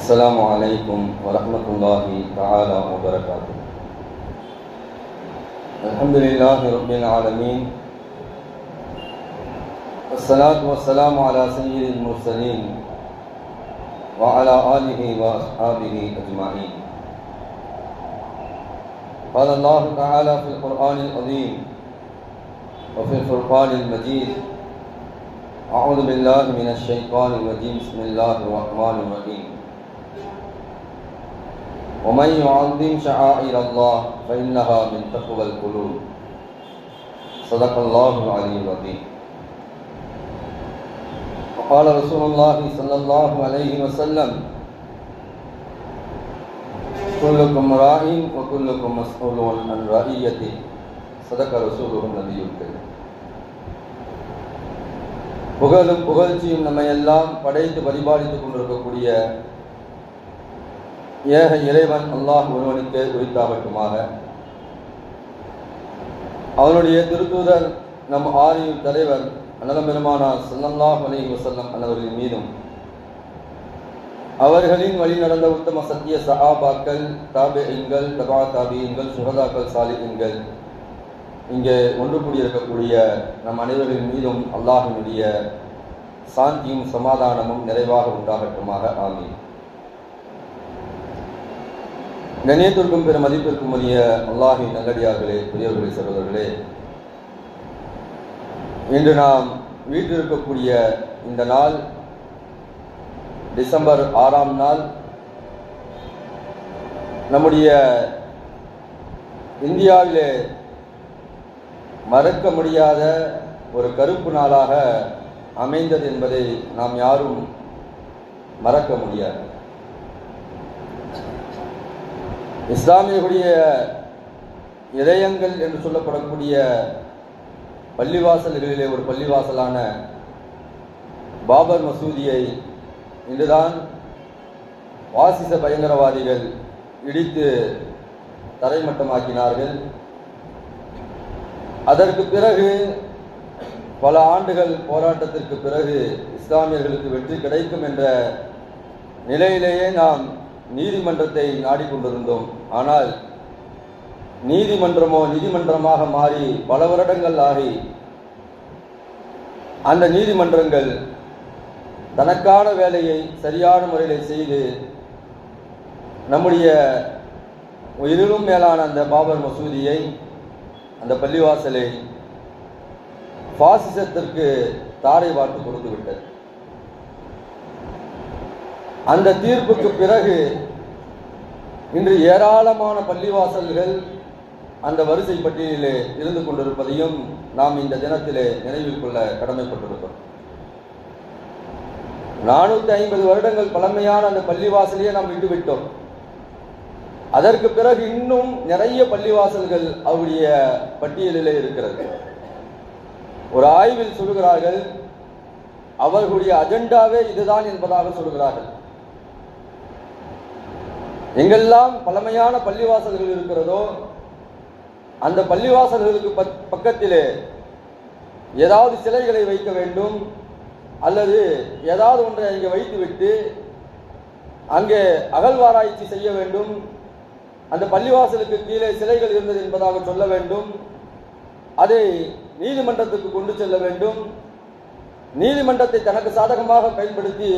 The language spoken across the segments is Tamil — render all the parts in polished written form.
السلام عليكم ورحمة الله تعالى وبركاته. الحمد لله رب العالمين، والصلاة والسلام على سيد المرسلين وعلى آله وأصحابه أجمعين. قال الله تعالى في القرآن العظيم وفي الفرقان المجيد: أعوذ بالله من الشيطان الرجيم، بسم الله الرحمن الرحيم. ومن يعظم شعائر الله فإنها من تقوى القلوب. صدق الله العلي العظيم. وقال رسول الله صلى الله عليه وسلم: كلكم راع وكلكم مسؤول عن رعيته. صدق رسوله النبي الكريم. புகழும் புகழ்ச்சியும் நம்மை எல்லாம் படைத்து பரிபாலித்துக் கொண்டிருக்கக்கூடிய ஏக இறைவன் அல்லாஹ் ஒருவனுக்கு உரித்தாகட்டுமாக. அவனுடைய திருத்தூதர் நம் ஆரியின் தலைவர் அன்னலம் பெருமானார் ஸல்லல்லாஹு அலைஹி வஸல்லம் அன்னவர்களின் மீதும், அவர்களின் வழி நடந்த உத்தம சத்திய சஹாபாக்கள், தாபிஈன்கள், தபா தாபிஈன்கள், சுஹதாக்கள், சாலிஹீன்கள், இங்கே ஒன்று கூடியிருக்கக்கூடிய நம் அனைவரின் மீதும் அல்லாஹ்வினுடைய சாந்தியும் சமாதானமும் நிறைவாக உண்டாகட்டுமாக. ஆமீன். கண்ணியத்திற்கும் பெரும் மதிப்பிற்கும் உரிய அல்லாஹ்வின் நல்லடியார்களே, பெரியவர்களே, சகோதரர்களே, இன்று நாம் வீட்டிருக்கக்கூடிய இந்த நாள் டிசம்பர் 6ஆம் நாள், நம்முடைய இந்தியாவிலே மறக்க முடியாத ஒரு கருப்பு நாளாக அமைந்தது என்பதை நாம் யாரும் மறக்க முடியாது. இஸ்லாமியர்களுடைய இதயங்கள் என்று சொல்லப்படக்கூடிய பள்ளிவாசல்களிலே ஒரு பள்ளிவாசலான பாபர் மசூதியை இன்றுதான் வாசிச பயங்கரவாதிகள் இடித்து தரைமட்டமாக்கினார்கள். அதற்கு பிறகு பல ஆண்டுகள் போராட்டத்திற்கு பிறகு இஸ்லாமியர்களுக்கு வெற்றி கிடைக்கும் என்ற நிலையிலேயே நாம் நீதிமன்றத்தை நாடிக்கொண்டிருந்தோம். ஆனால் நீதிமன்றமோ நீதிமன்றமாக மாறி பல வருடங்கள் ஆகி அந்த நீதிமன்றங்கள் தனக்கான வேலையை சரியான முறையில் செய்து நம்முடைய உயிரிலும் மேலான அந்த பாபர் மசூதியை, அந்த பள்ளிவாசலை பாசிசத்திற்கு தாரை வார்த்து கொடுத்து விட்டது. அந்த தீர்ப்புக்கு பிறகு இன்று ஏராளமான பள்ளிவாசல்கள் அந்த வரிசை பட்டியலிலே இருந்து கொண்டிருப்பதையும் நாம் இந்த தினத்திலே நினைவில் கொள்ள கடமைப்பட்டிருக்கிறோம். 450 வருடங்கள் பழமையான அந்த பள்ளிவாசலையே நாம் விட்டுவிட்டோம். அதற்கு பிறகு இன்னும் நிறைய பள்ளிவாசல்கள் அவருடைய பட்டியலிலே இருக்கிறது. ஒரு ஆய்வில் சொல்கிறார்கள், அவர்களுடைய அஜெண்டாவே இதுதான் என்பதாக சொல்கிறார்கள். எங்கெல்லாம் பழமையான பள்ளிவாசல்கள் இருக்கிறதோ அந்த பள்ளிவாசல்களுக்கு பக்கத்திலே ஏதாவது சிலைகளை வைக்க வேண்டும், அல்லது ஏதாவது ஒன்றை அங்கே வைத்துவிட்டு அங்கே அகழ்வாராய்ச்சி செய்ய வேண்டும். அந்த பள்ளிவாசலுக்கு கீழே சிலைகள் இருந்தது என்பதாக சொல்ல வேண்டும். அதை நீதிமன்றத்துக்கு கொண்டு செல்ல வேண்டும். நீதிமன்றத்தை தனக்கு சாதகமாக பயன்படுத்தி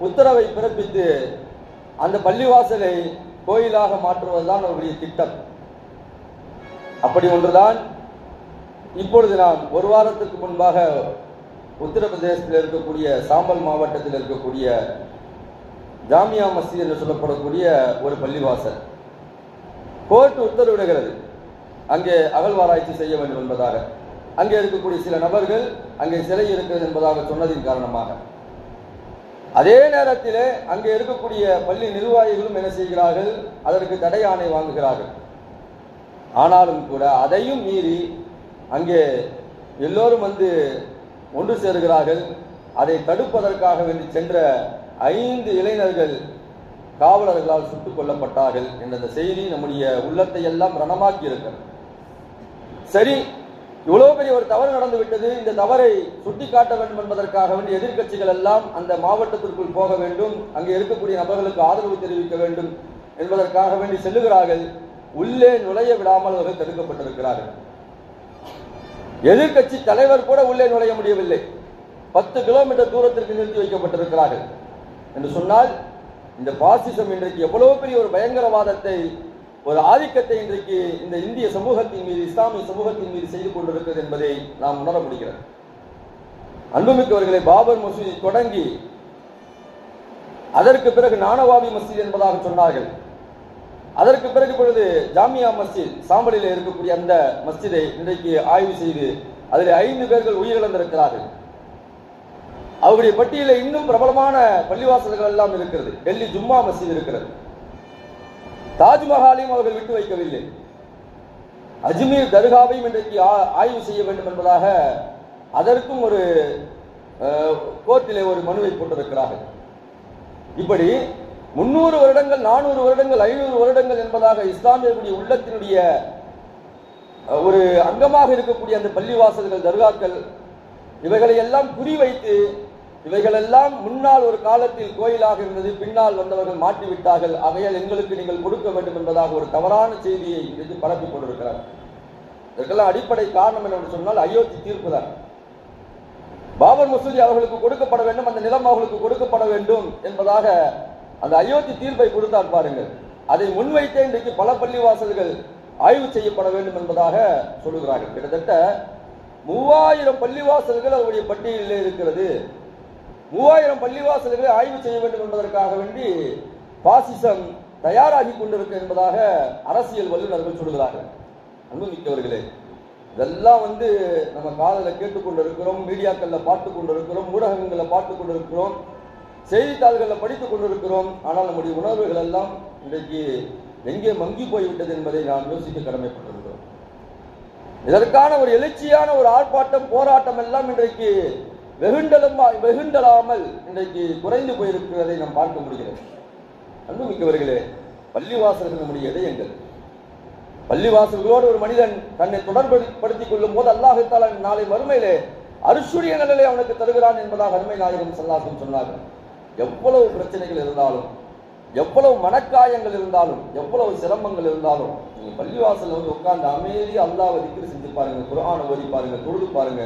உத்தரவை பிறப்பித்து அந்த பள்ளிவாசலை கோயிலாக மாற்றுவதுதான் அவருடைய திட்டம். அப்படி ஒன்றுதான் இப்பொழுது நாம் ஒரு வாரத்துக்கு முன்பாக உத்தரப்பிரதேசத்தில் இருக்கக்கூடிய சாம்பல் மாவட்டத்தில் இருக்கக்கூடிய ஜாமியா மஸ்ஜித் என்று சொல்லப்படக்கூடிய ஒரு பள்ளிவாசல் கோர்ட் உத்தரவிடுகிறது அங்கே அகழ்வாராய்ச்சி செய்ய வேண்டும் என்பதாக. அங்கே இருக்கக்கூடிய சில நபர்கள் அங்கே சிலை இருக்கிறது என்பதாக சொன்னதின் காரணமாக அதே நேரத்திலே அங்கே இருக்கக்கூடிய பள்ளி நிர்வாகிகளும் என்ன செய்கிறார்கள், அதற்கு தடை ஆணை வாங்குகிறார்கள். ஆனாலும் கூட அதையும் மீறி அங்கே எல்லோரும் வந்து ஒன்று சேருகிறார்கள். அதை தடுப்பதற்காக வேண்டி சென்ற 5 இளைஞர்கள் காவலர்களால் சுட்டுக் கொல்லப்பட்டார்கள் என்ற செய்தி நம்முடைய உள்ளத்தை எல்லாம் ரணமாக்கி இருக்கிறது. சரி, இவ்வளவு பெரிய ஒரு தவறு நடந்து விட்டது, இந்த தவறை சுட்டிக்காட்ட வேண்டும் என்பதற்காக வேண்டிய எதிர்க்கட்சிகள் எல்லாம் அந்த மாவட்டத்திற்குள் போக வேண்டும், அங்கே இருக்கக்கூடிய நபர்களுக்கு ஆதரவு தெரிவிக்க வேண்டும் என்பதற்காக வேண்டி செல்லுகிறார்கள். உள்ளே நுழைய விடாமல் அவர்கள் தடுக்கப்பட்டிருக்கிறார்கள். எதிர்க்கட்சி தலைவர் கூட உள்ளே நுழைய முடியவில்லை. 10 கிலோமீட்டர் தூரத்திற்கு நிறுத்தி வைக்கப்பட்டிருக்கிறார்கள் என்று சொன்னால் இந்த பாசிசம் இன்றைக்கு எவ்வளவு பெரிய ஒரு பயங்கரவாதத்தை, ஒரு ஆதிக்கத்தை இன்றைக்கு இந்த இந்திய சமூகத்தின் மீது, இஸ்லாமிய சமூகத்தின் மீது செய்து கொண்டிருக்கிறது என்பதை நாம் உணர முடிகிறது. அன்புமிக்கவர்களை, பாபர் மசூதி தொடங்கி அதற்கு பிறகு நானவாவி மஸ்ஜித் என்பதாக சொன்னார்கள். அதற்கு பிறகு பொழுது ஜாமியா மஸ்ஜித் சாம்பலில் இருக்கக்கூடிய அந்த மஸ்ஜிதை இன்றைக்கு ஆய்வு செய்து அதில் 5 பேர்கள் உயிரிழந்திருக்கிறார்கள். அவருடைய பட்டியலில் இன்னும் பிரபலமான பள்ளிவாசல்கள் எல்லாம் இருக்கிறது. டெல்லி ஜும்மா மஸ்ஜித் இருக்கிறது. தாஜ்மஹாலையும் அவர்கள் விட்டு வைக்கவில்லை. அஜ்மீர் தர்காவையும் இன்றைக்கு ஆய்வு செய்ய வேண்டும் என்பதாக அதற்கும் ஒரு கோர்ட்டிலே ஒரு மனுவை போட்டிருக்கிறார்கள். இப்படி 300 வருடங்கள், 400 வருடங்கள், 500 வருடங்கள் என்பதாக இஸ்லாமியர்களுடைய உள்ளத்தினுடைய ஒரு அங்கமாக இருக்கக்கூடிய அந்த பள்ளிவாசல்கள், தர்காக்கள், இவைகளை எல்லாம் குறிவைத்து, இவைகளெல்லாம் முன்னால் ஒரு காலத்தில் கோயிலாக இருந்தது, பின்னால் வந்தவர்கள் மாற்றிவிட்டார்கள், ஆகையால் எங்களுக்கு நீங்கள் கொடுக்க வேண்டும் என்பதாக ஒரு தவறான செய்தியை இன்றைக்கு பரப்பிக் கொண்டிருக்கிறார். இதற்கெல்லாம் அடிப்படை காரணம் என்னவென்று சொன்னால் அயோத்தி தீர்ப்பு தான். பாபர் மசூதி அவர்களுக்கு கொடுக்கப்பட வேண்டும், அந்த நிலம் அவர்களுக்கு கொடுக்கப்பட வேண்டும் என்பதாக அந்த அயோத்தி தீர்ப்பை கொடுத்தார் பாருங்கள். அதை முன்வைத்தே இன்றைக்கு பல பள்ளிவாசல்கள் ஆய்வு செய்யப்பட வேண்டும் என்பதாக சொல்லுகிறார்கள். கிட்டத்தட்ட 3000 பள்ளிவாசல்கள் அவருடைய பட்டியலில் இருக்கிறது. 3000 பள்ளிவாசல்களை ஆய்வு செய்ய வேண்டும் என்பதற்காக வேண்டி பாசிசம் தயாராகி கொண்டிருக்க என்பதாக அரசியல் வல்லுநர்கள் சொல்கிறார்கள். அன்புமிக்கவர்களே, இதெல்லாம் நம்ம காதல கேட்டுக்கொண்டிருக்கிறோம், மீடியாக்கள்ல பார்த்து கொண்டிருக்கிறோம், ஊடகங்கள்ல பார்த்து கொண்டிருக்கிறோம், செய்தித்தாள்களில் படித்துக் கொண்டிருக்கிறோம். ஆனால் நம்முடைய உணர்வுகள் எல்லாம் இன்றைக்கு எங்கே மங்கி போய்விட்டது என்பதை நாம் யோசிக்க கடமைப்பட்டிருக்கிறோம். இதற்கான ஒரு எழுச்சியான ஒரு ஆர்ப்பாட்டம், போராட்டம் எல்லாம் இன்றைக்கு வெகுண்டலாமல் இன்றைக்கு குறைந்து போயிருக்கிறதை நாம் பார்க்க முடிகிறது. அன்புமிக்கவர்களே, பள்ளிவாசல்கள் நம்முடைய இதயங்கள். பள்ளிவாசல்களோடு ஒரு மனிதன் தன்னை தொடர்படுத்திக் கொள்ளும் போது அல்லாஹ் தஆலா நாளை மறுமையிலே அருஷுடைய நிலையை அவனுக்கு தருகிறான் என்பதாக அருமை நாயகம் ஸல்லல்லாஹு அலைஹி வஸல்லம் சொன்னார்கள். எவ்வளவு பிரச்சனைகள் இருந்தாலும், எவ்வளவு மனக்காயங்கள் இருந்தாலும், எவ்வளவு சிரமங்கள் இருந்தாலும், நீங்க பள்ளிவாசல்ல உட்கார்ந்து அமைதியா அல்லாஹ்வை திக்ர் செஞ்சு பாருங்க, குர்ஆனை ஓதி பாருங்க, தொழுது பாருங்க.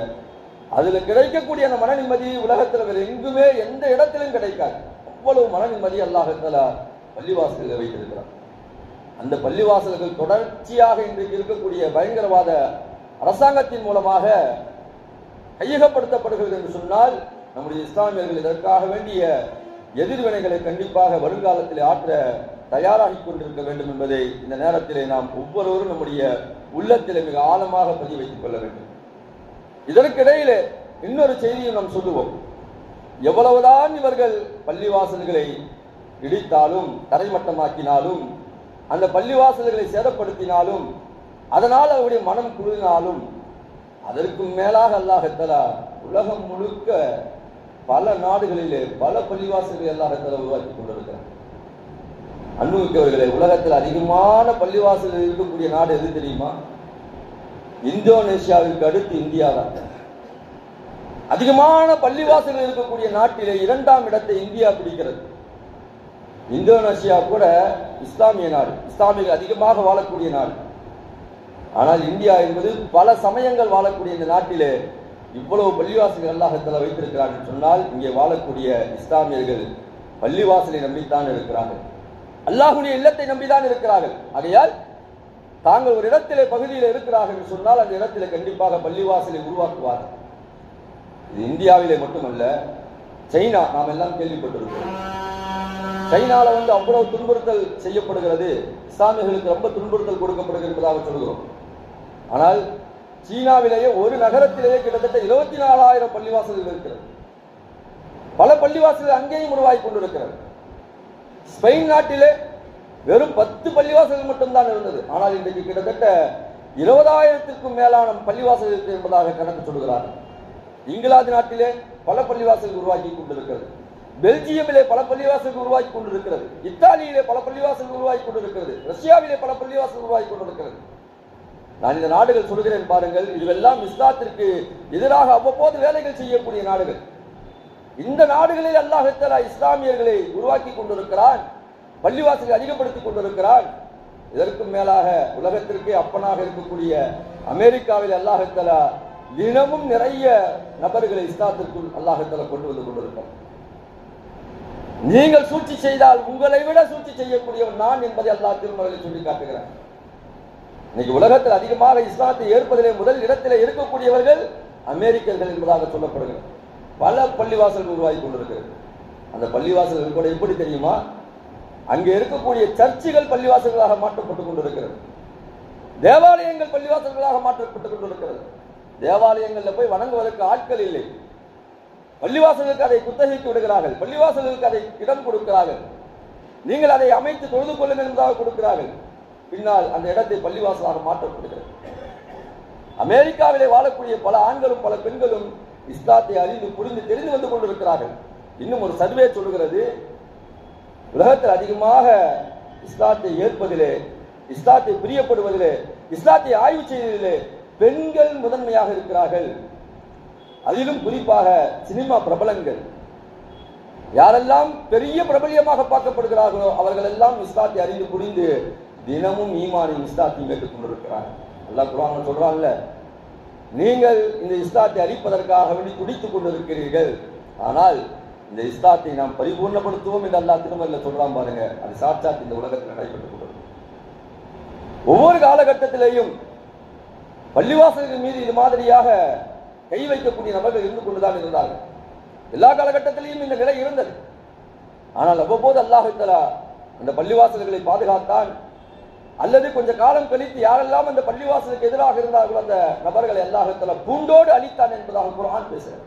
அதுல கிடைக்கக்கூடிய அந்த மன நிம்மதி உலகத்தில் வேற எங்குமே எந்த இடத்திலும் கிடைக்காது. அவ்வளவு மன நிம்மதி அல்லாஹ் தஆலா பள்ளிவாசல்களை வைத்திருக்கிறார். அந்த பள்ளிவாசல்கள் தொடர்ச்சியாக இன்றைக்கு இருக்கக்கூடிய பயங்கரவாத அரசாங்கத்தின் மூலமாக கையகப்படுத்தப்படுகிறது என்று சொன்னால் நம்முடைய இஸ்லாமியர்கள் இதற்காக வேண்டிய எதிர்வினைகளை கண்டிப்பாக வருங்காலத்தில் ஆற்ற தயாராகி கொண்டிருக்க வேண்டும் என்பதை இந்த நேரத்திலே நாம் ஒவ்வொருவரும் நம்முடைய உள்ளத்திலே மிக ஆழமாக பதிவு வைத்துக் கொள்ள வேண்டும். இதற்கிடையிலே இன்னொரு செய்தியும் நாம் சொல்லுவோம். எவ்வளவுதான் இவர்கள் பள்ளிவாசல்களை இடித்தாலும், தரைமட்டமாக்கினாலும், அந்த பள்ளிவாசல்களை சேதப்படுத்தினாலும், அதனால் அவருடைய மனம் குளிர்னாலும், அதற்கு மேலாக அல்லாஹ் தஆலா உலகம் முழுக்க பல நாடுகளிலே பல பள்ளிவாசல்களை அல்லாஹ் தஆலா உருவாக்கி கொண்டிருக்கிறார். அன்புமிக்கவர்களே, உலகத்தில் அதிகமான பள்ளிவாசல்கள் இருக்கக்கூடிய நாடு எது தெரியுமா? இந்தோனேஷியாவிற்கு அடுத்து இந்தியா தான். அதிகமான பள்ளிவாசல்கள் இருக்கக்கூடிய நாட்டிலே 2ஆம் இடத்தை இந்தியா பிடிக்கிறது. இந்தோனேஷியா கூட இஸ்லாமிய நாடு, இஸ்லாமியர்கள் அதிகமாக வாழக்கூடிய நாடு. ஆனால் இந்தியா என்பது பல சமயங்கள் வாழக்கூடிய இந்த நாட்டிலே இவ்வளவு பள்ளிவாசல்கள் அல்லாஹ் தஆலா வைத்திருக்கிறார் என்று சொன்னால் இங்கே வாழக்கூடிய இஸ்லாமியர்கள் பள்ளிவாசலை நம்பித்தான் இருக்கிறார்கள், அல்லாஹ்வுடைய இல்லத்தை நம்பிதான் இருக்கிறார்கள். ஆகையால் தாங்கள் ஒரு இடத்திலே பகுதியில் இருக்கிறார்கள் என்று சொன்னால் அந்த இடத்திலே கண்டிப்பாக பள்ளிவாசலை உருவாக்குவார்கள். இது இந்தியாவிலே மட்டுமல்ல, சைனா நாம் எல்லாம் கேள்விப்பட்டிருக்கிறோம். சைனால அவ்வளவு துன்புறுத்தல் செய்யப்படுகிறது, இஸ்லாமியர்களுக்கு ரொம்ப துன்புறுத்தல் கொடுக்கப்படுகிறது என்பதாக சொல்கிறோம். ஆனால் சீனாவிலேயே ஒரு நகரத்திலேயே கிட்டத்தட்ட 24,000 பள்ளிவாசல்கள் இருக்கிறது. பல பள்ளிவாசல்கள் அங்கேயும் உருவாகி கொண்டிருக்கிறது. ஸ்பெயின் நாட்டிலே வெறும் 10 பள்ளிவாசல்கள் மட்டும்தான் இருந்தது. ஆனால் இன்றைக்கு கிட்டத்தட்ட 20,000க்கும் மேலான பள்ளிவாசல்கள் என்பதாக கணக்கு சொல்கிறார்கள். இங்கிலாந்து நாட்டிலே பல பள்ளிவாசல்கள் உருவாக்கி கொண்டிருக்கிறது. பெல்ஜியமிலே பல பள்ளிவாசல்கள் உருவாக்கி கொண்டிருக்கிறது. இத்தாலியிலே பல பள்ளிவாசல்கள் உருவாக்கி கொண்டிருக்கிறது. ரஷ்யாவிலே பல பள்ளிவாசல்கள் உருவாக்கி கொண்டிருக்கிறது. நான் இந்த நாடுகள் சொல்கிறேன் பாருங்கள், இதுவெல்லாம் இஸ்லாத்திற்கு எதிராக அவ்வப்போது வேலைகள் செய்யக்கூடிய நாடுகள். இந்த நாடுகளில் அல்லாஹ் தஆலா இஸ்லாமியர்களை உருவாக்கி கொண்டிருக்கிறான், பள்ளிவாசலை அதிகப்படுத்திக் கொண்டிருக்கிறான். இதற்கும் மேலாக உலகத்திற்கே அப்பனாக இருக்கக்கூடிய அமெரிக்காவில் அல்லாஹ் தஆலா தினமும் நிறைய நபர்களை இஸ்லாத்திற்குள் அல்லாஹ் தஆலா கொண்டு வந்து கொண்டிருக்கிறார். நீங்கள் சூழ்ச்சி செய்தால் உங்களை விட சூழ்ச்சி செய்யக்கூடியவன் நான் என்பதை அல்லாஹ் திருமறையில் சொல்லி காட்டுகிறார். இன்னைக்கு உலகத்தில் அதிகமாக இஸ்லாத்தை ஏற்பதிலே முதல் இடத்திலே இருக்கக்கூடியவர்கள் அமெரிக்கர்கள் என்பதாக சொல்லப்படுகிறது. பல பள்ளிவாசல்கள் உருவாகி கொண்டிருக்கிறது. அந்த பள்ளிவாசல்கள் கூட எப்படி தெரியுமா? அங்கே இருக்கக்கூடிய சர்ச்சுகள் பள்ளிவாசல்களாக மாற்றப்பட்டுக் கொண்டிருக்கிறது. தேவாலயங்கள் பள்ளிவாசல்களாக மாற்றப்பட்டுக் கொண்டிருக்கிறது. தேவாலயங்கள்ல போய் வணங்குவதற்கு ஆட்கள் இல்லை. பள்ளிவாசலுக்கு அதை குத்தகைக்கு விடுகிறார்கள். பள்ளிவாசலுக்கு அதை இடம் கொடுக்கிறார்கள். நீங்கள் அதை அமைத்து தொழுது கொள்ளுங்கள் என்பதாக கொடுக்கிறார்கள். பின்னால் அந்த இடத்தை பள்ளிவாசலாக மாற்றப்படுகிறது. அமெரிக்காவிலே வாழக்கூடிய பல ஆண்களும் பல பெண்களும் இஸ்லாத்தை அறிந்து புரிந்து தெரிந்து வந்து கொண்டிருக்கிறார்கள். இன்னும் ஒரு சர்வே சொல்லுகிறது, உலகத்தில் அதிகமாக இஸ்லாத்தை ஏற்பதிலே, இஸ்லாத்தை பிரியப்படுவதிலே, இஸ்லாத்தை ஆய்வு செய்வதிலே பெண்கள் முதன்மையாக இருக்கிறார்கள். அதிலும் குறிப்பாக சினிமா பிரபலங்கள் யாரெல்லாம் பெரிய பிரபலியமாக பார்க்கப்படுகிறார்களோ அவர்கள் எல்லாம் இஸ்லாத்தை அறிந்து புரிந்து தினமும் ஈமானின் இஸ்லாத்தையும் கேட்டுக் கொண்டிருக்கிறார்கள். அல்லாஹ் குர்ஆன்ல சொல்றான்ல, நீங்கள் இந்த இஸ்லாத்தை அழிப்பதற்காக வேண்டி துடித்துக் கொண்டிருக்கிறீர்கள், ஆனால் இந்த இஸ்லாத்தை நாம் பரிபூர்ணப்படுத்துவோம் என்று அல்லாஹ் திருமறையில சொல்றான் பாருங்க. அது சாட்சாத் இந்த உலகத்தில் நடைபெற்றுக் கொண்டிருக்கிறது. ஒவ்வொரு காலகட்டத்திலேயும் பள்ளிவாசல்கள் மீது இது மாதிரியாக கை வைக்கக்கூடிய நபர்கள் இருந்து கொண்டுதான் இருந்தார்கள். எல்லா காலகட்டத்திலையும் இந்த நிலை இருந்தது. ஆனால் அவ்வப்போது அல்லாஹ் தஆலா அந்த பள்ளிவாசல்களை பாதுகாத்தான். அல்லது கொஞ்ச காலம் கழித்து யாரெல்லாம் அந்த பள்ளிவாசலுக்கு எதிராக இருந்தார்களோ அந்த நபர்களை அல்லாஹ் தஆலா பூண்டோடு அழித்தான் என்பதாக குர்ஆன் பேசுகிறது.